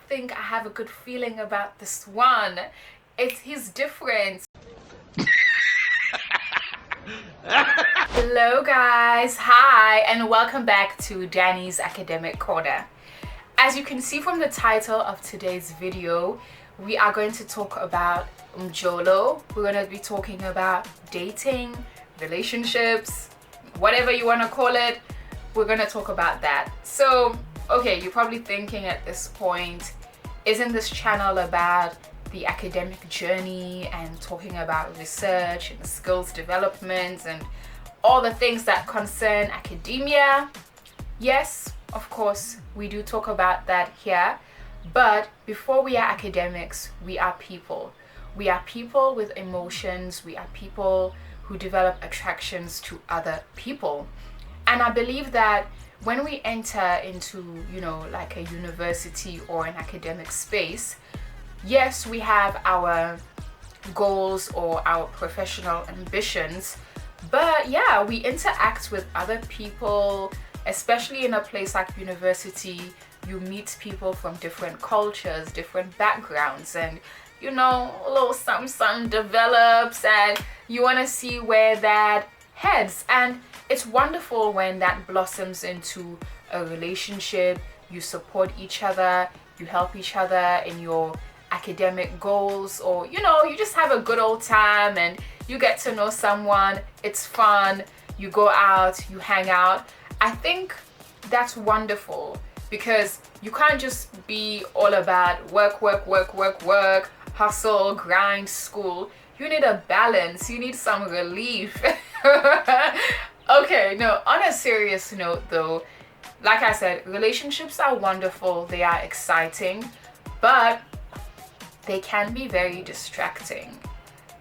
think I have a good feeling about this one. He's different. Hello guys, hi, and welcome back to Danny's Academic Corner. As you can see from the title of today's video, we are going to talk about Mjolo. We're going to be talking about dating, relationships, whatever you want to call it. We're going to talk about that. So, okay, you're probably thinking at this point, isn't this channel about the academic journey and talking about research and skills development and all the things that concern academia? Yes, of course, we do talk about that here. But before we are academics, we are people. We are people with emotions. We are people who develop attractions to other people. And I believe that when we enter into, like a university or an academic space, yes, we have our goals or our professional ambitions, but yeah, we interact with other people, especially in a place like university. You meet people from different cultures, different backgrounds, and a little something develops, and you want to see where that heads. And it's wonderful when that blossoms into a relationship. You support each other, you help each other in your academic goals, or you just have a good old time and you get to know someone. It's fun, you go out, you hang out. I think that's wonderful because you can't just be all about work, hustle, grind, school. You need a balance, you need some relief. Okay, no, on a serious note though, like I said, relationships are wonderful, they are exciting, but they can be very distracting.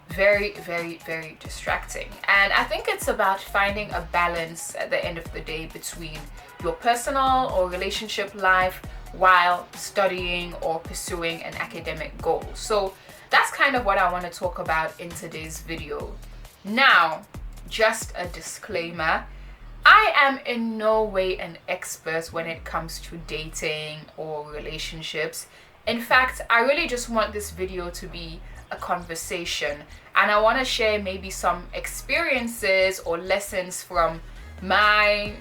Very, very, very distracting. And I think it's about finding a balance at the end of the day between your personal or relationship life while studying or pursuing an academic goal. So that's kind of what I want to talk about in today's video. Now, just a disclaimer, I am in no way an expert when it comes to dating or relationships. In fact, I really just want this video to be a conversation, and I want to share maybe some experiences or lessons from my,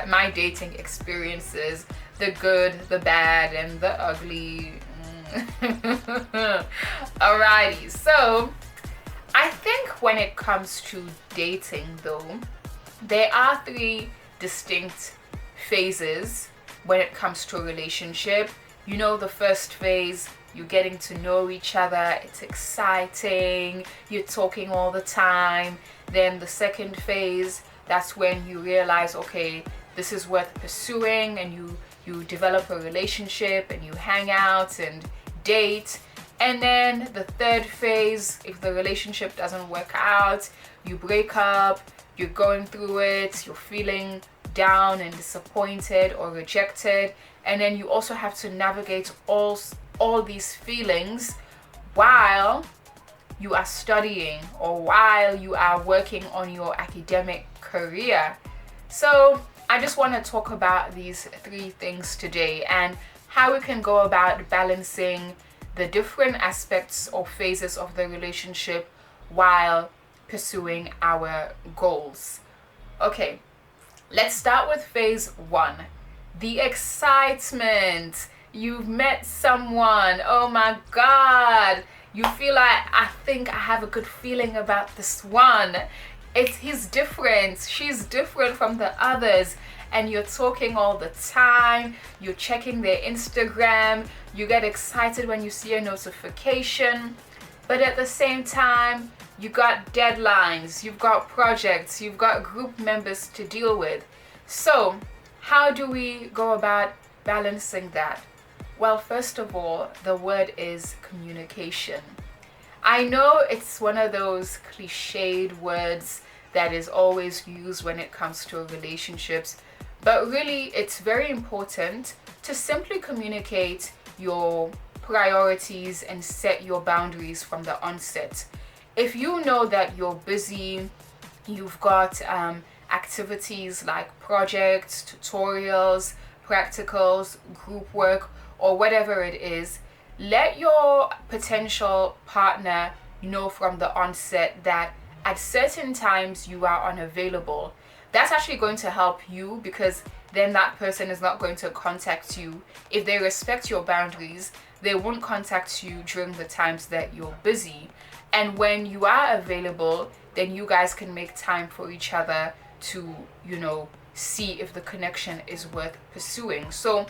my dating experiences, the good, the bad, and the ugly. Alrighty, so I think when it comes to dating though, there are three distinct phases when it comes to a relationship. The first phase, you're getting to know each other, it's exciting, you're talking all the time. Then the second phase, that's when you realize, okay, this is worth pursuing, and you develop a relationship and you hang out and date. And then the third phase, if the relationship doesn't work out, you break up, you're going through it, you're feeling down and disappointed or rejected, and then you also have to navigate all these feelings while you are studying or while you are working on your academic career. So I just want to talk about these three things today and how we can go about balancing the different aspects or phases of the relationship while pursuing our goals. Okay, let's start with phase one, the excitement. You've met someone, oh my God, you feel like, I think I have a good feeling about this one. He's different, she's different from the others, and you're talking all the time, you're checking their Instagram, you get excited when you see a notification, but at the same time, you got deadlines, you've got projects, you've got group members to deal with. So how do we go about balancing that? Well, first of all, the word is communication. I know it's one of those cliched words that is always used when it comes to relationships, but really it's very important to simply communicate your priorities and set your boundaries from the onset. If you know that you're busy, you've got activities like projects, tutorials, practicals, group work, or whatever it is, let your potential partner know from the onset that at certain times you are unavailable. That's actually going to help you, because then that person is not going to contact you. If they respect your boundaries, they won't contact you during the times that you're busy. And when you are available, then you guys can make time for each other to, see if the connection is worth pursuing. So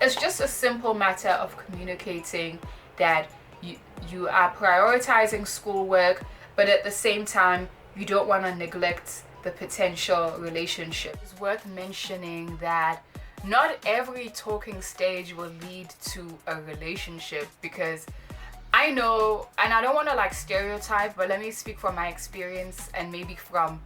it's just a simple matter of communicating that you are prioritizing schoolwork, but at the same time, you don't want to neglect the potential relationship. It's worth mentioning that not every talking stage will lead to a relationship, because I know, and I don't want to stereotype, but let me speak from my experience and maybe from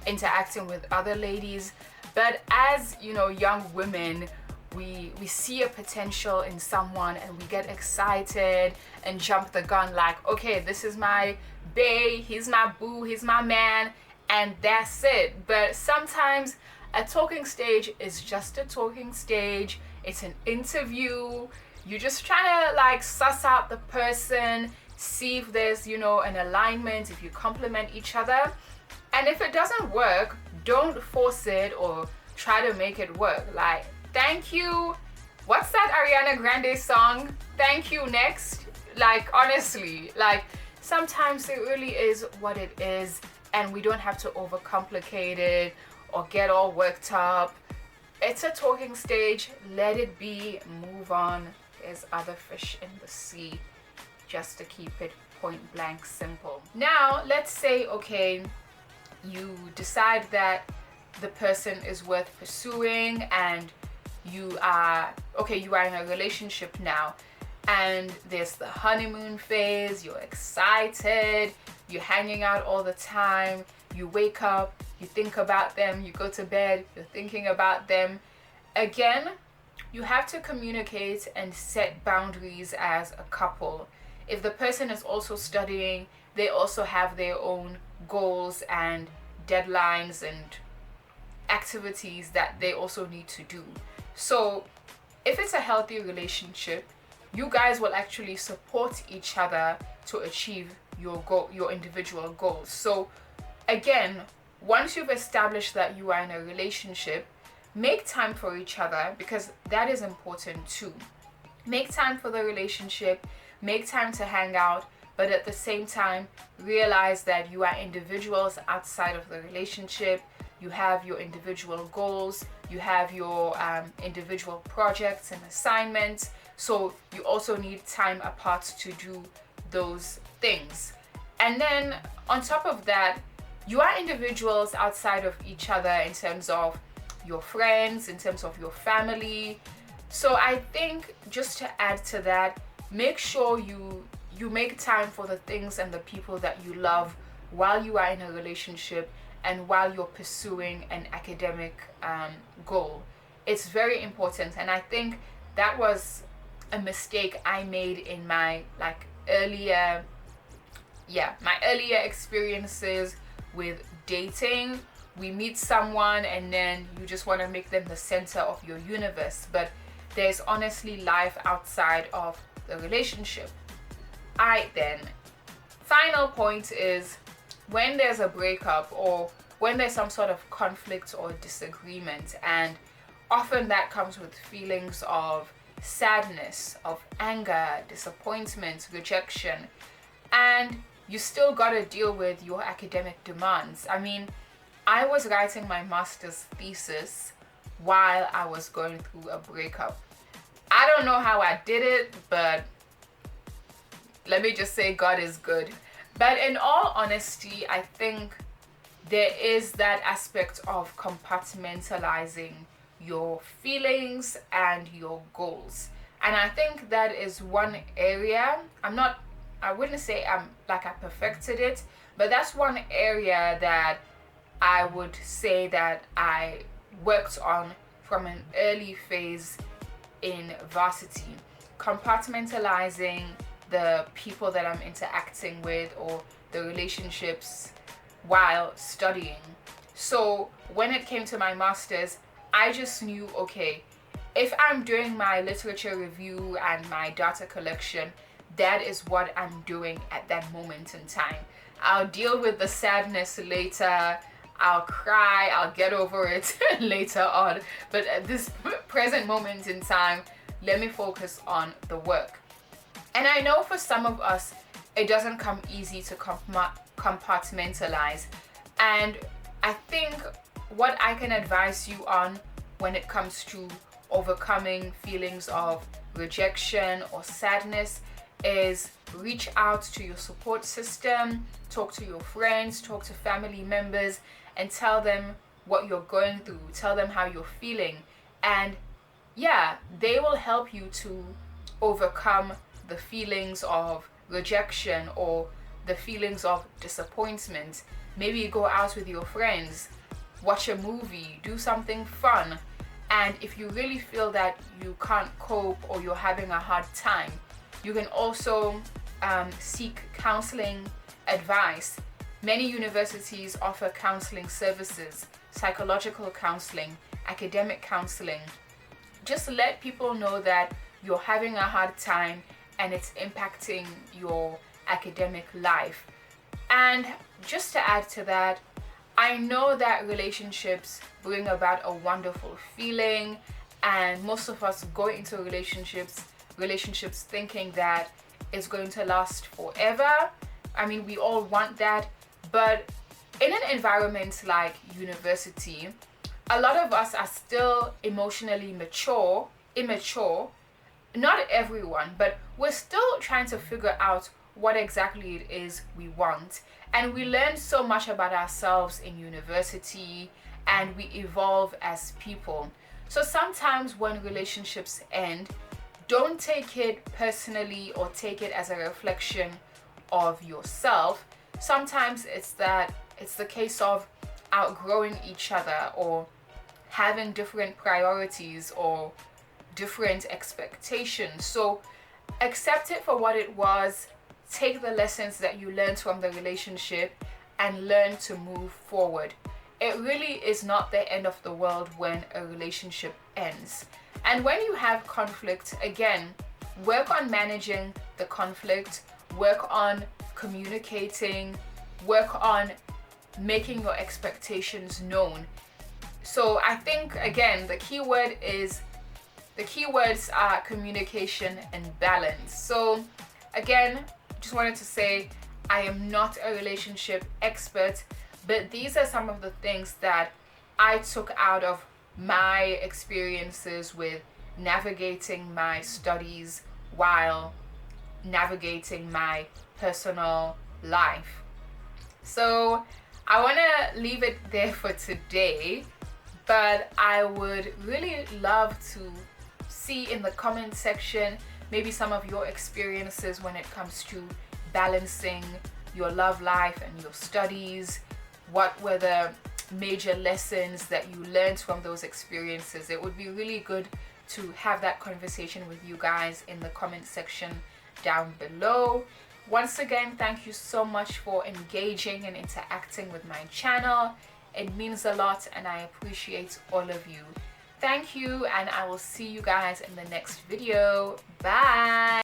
interacting with other ladies. But as young women, we see a potential in someone and we get excited and jump the gun, okay, this is my bae, he's my boo, he's my man, and that's it. But sometimes a talking stage is just a talking stage. It's an interview. You're just trying to suss out the person, see if there's an alignment, if you complement each other. And if it doesn't work, don't force it or try to make it work. Thank you. What's that Ariana Grande song? Thank you, next. Honestly, sometimes it really is what it is, and we don't have to overcomplicate it or get all worked up. It's a talking stage. Let it be. Move on. There's other fish in the sea, just to keep it point blank simple. Now, let's say, okay, you decide that the person is worth pursuing, and you are in a relationship now, and there's the honeymoon phase. You're excited, you're hanging out all the time, you wake up, you think about them, you go to bed, you're thinking about them. Again, you have to communicate and set boundaries as a couple. If the person is also studying, they also have their own goals and deadlines and activities that they also need to do. So if it's a healthy relationship, you guys will actually support each other to achieve your individual goals. So again, once you've established that you are in a relationship, make time for each other, because that is important too. Make time for the relationship, make time to hang out, but at the same time, realize that you are individuals outside of the relationship. You have your individual goals, you have your individual projects and assignments. So you also need time apart to do those things. And then on top of that, you are individuals outside of each other in terms of your friends, in terms of your family. So I think, just to add to that, make sure you make time for the things and the people that you love while you are in a relationship and while you're pursuing an academic goal. It's very important, and I think that was a mistake I made in my earlier experiences with dating. We meet someone and then you just want to make them the center of your universe, but there's honestly life outside of the relationship. Alright then, final point is, when there's a breakup or when there's some sort of conflict or disagreement, and often that comes with feelings of sadness, of anger, disappointment, rejection, and you still gotta deal with your academic demands. I mean, I was writing my master's thesis while I was going through a breakup. I don't know how I did it, but let me just say God is good. But in all honesty, I think there is that aspect of compartmentalizing your feelings and your goals. And I think that is one area, I wouldn't say I perfected it, but that's one area that I would say that I worked on from an early phase in varsity. Compartmentalizing the people that I'm interacting with or the relationships while studying. So when it came to my master's, I just knew, okay, If I'm doing my literature review and my data collection, that is what I'm doing at that moment in time. I'll deal with the sadness later. I'll cry, I'll get over it later on. But at this present moment in time, let me focus on the work. And I know for some of us, it doesn't come easy to compartmentalize. And I think what I can advise you on when it comes to overcoming feelings of rejection or sadness is reach out to your support system, talk to your friends, talk to family members, and tell them what you're going through, tell them how you're feeling. And yeah, they will help you to overcome the feelings of rejection or the feelings of disappointment. Maybe you go out with your friends, watch a movie, do something fun. And if you really feel that you can't cope or you're having a hard time, you can also seek counseling advice. Many universities offer counseling services, psychological counseling, academic counseling. Just let people know that you're having a hard time and it's impacting your academic life. And just to add to that, I know that relationships bring about a wonderful feeling, and most of us go into relationships thinking that it's going to last forever. I mean, we all want that, but in an environment like university, a lot of us are still emotionally immature. Not everyone, but we're still trying to figure out what exactly it is we want. And we learn so much about ourselves in university, and we evolve as people. So sometimes when relationships end, don't take it personally or take it as a reflection of yourself. Sometimes it's the case of outgrowing each other or having different priorities or different expectations. So accept it for what it was. Take the lessons that you learned from the relationship and learn to move forward. It really is not the end of the world when a relationship ends. And when you have conflict, again, work on managing the conflict, work on communicating, work on making your expectations known. So I think, again, the keywords are communication and balance. So again, just wanted to say I am not a relationship expert, but these are some of the things that I took out of my experiences with navigating my studies while navigating my personal life. So I want to leave it there for today, but I would really love to see in the comment section maybe some of your experiences when it comes to balancing your love life and your studies. What were the major lessons that you learned from those experiences? It would be really good to have that conversation with you guys in the comment section down below. Once again, thank you so much for engaging and interacting with my channel. It means a lot and I appreciate all of you. Thank you, and I will see you guys in the next video. Bye!